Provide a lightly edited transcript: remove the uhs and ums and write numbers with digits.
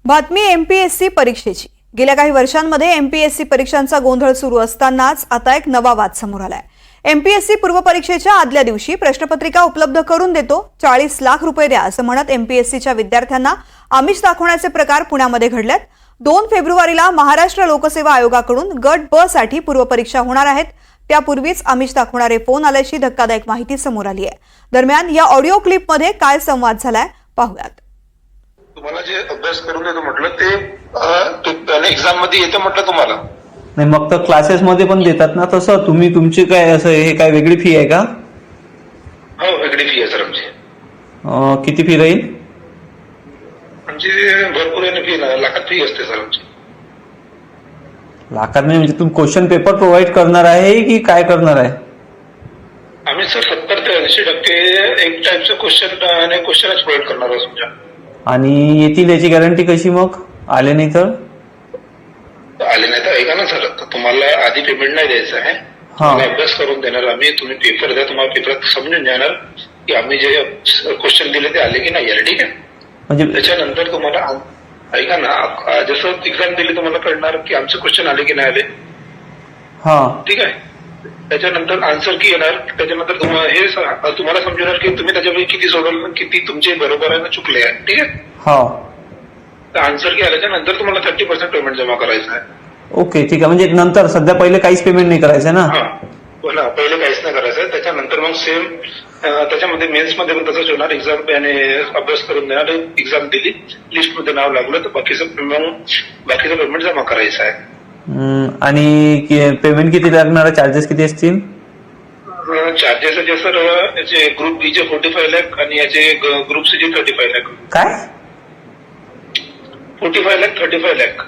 बातमी एमपीएससी परीक्षेची। गेल्या काही वर्षांमध्ये एमपीएससी परीक्षांचा गोंधळ सुरू असतानाच आता एक नवा वाद समोर आलाय। एमपीएससी पूर्व परीक्षेच्या आदल्या दिवशी प्रश्नपत्रिका उपलब्ध करून देतो, 40 लाख रुपये द्या असं म्हणत एमपीएससीच्या विद्यार्थ्यांना आमिष दाखवण्याचे प्रकार पुण्यामध्ये घडलेत। 2 फेब्रुवारीला महाराष्ट्र लोकसेवा आयोगाकडून गट ब साठी पूर्व परीक्षा होणार आहेत। त्यापूर्वीच आमिष दाखवणारे फोन आल्याची धक्कादायक माहिती समोर आली आहे। दरम्यान या ऑडिओ क्लिपमध्ये काय संवाद झालाय पाहूयात। तुम्हाला जे अभ्यास करून देतो म्हटलं ते एक्झाम मध्ये येतं म्हटलं तुम्हाला नाही, मग तर क्लासेस मध्ये पण देतात ना तसं। तुम्ही तुमची काय असं हे काय वेगळी फी आहे का? हो, वेगळी फी आहे सर आमची। किती फी राहील? आमची भरपूर फी लाखात फी असते सर आमची। लाखात नाही म्हणजे तुम्ही क्वेश्चन पेपर प्रोव्हाइड करणार आहे की काय करणार आहे? आम्ही सर 70 ते 80% एक टाईपचं क्वेश्चनच प्रोव्हाइड करणार आहोत समजा। आणि येतील याची गॅरंटी कशी? मग आले नाही तर? आले नाही तर ऐका ना सर, तुम्हाला आधी पेमेंट नाही द्यायचं आहे, अभ्यास करून देणार आम्ही। तुम्ही पेपर द्या, तुम्हाला पेपरात समजून जाणार की आम्ही जे क्वेश्चन दिले ते आले की नाही आले, ठीक आहे? म्हणजे त्याच्यानंतर तुम्हाला ऐका ना, जसं एक्झाम दिली तुम्हाला कळणार की आमचे क्वेश्चन आले की नाही आले, ठीक आहे? त्याच्यानंतर आन्सर की येणार, त्याच्यानंतर तुम्हाला समजणार की तुम्ही त्याच्यापैकी किती सोडवलं, किती तुमचे बरोबर आहे ना चुकले आहे, ठीक आहे? तर आन्सर की आल्याच्या नंतर तुम्हाला 30% पेमेंट जमा करायचं आहे। ओके, ठीक आहे। म्हणजे नंतर सध्या पहिले काहीच पेमेंट नाही करायचं ना? बोला, पहिले काहीच नाही करायचं। त्याच्यानंतर मग सेम त्याच्यामध्ये मेन्स मध्ये पण तसंच होणार। एक्झाम याने अभ्यास करून देणार, एक्झाम दिली, लिस्ट मध्ये नाव लागलं तर बाकीचं पेमेंट जमा करायचं आहे। आणि पेमेंट किती लागणार? चार्जेस किती असतील? चार्जेस सर याचे ग्रुप बी चे 45 लाख आणि याचे ग्रुप सी चे 35 लाख। काय? 45 लाख 35 लाख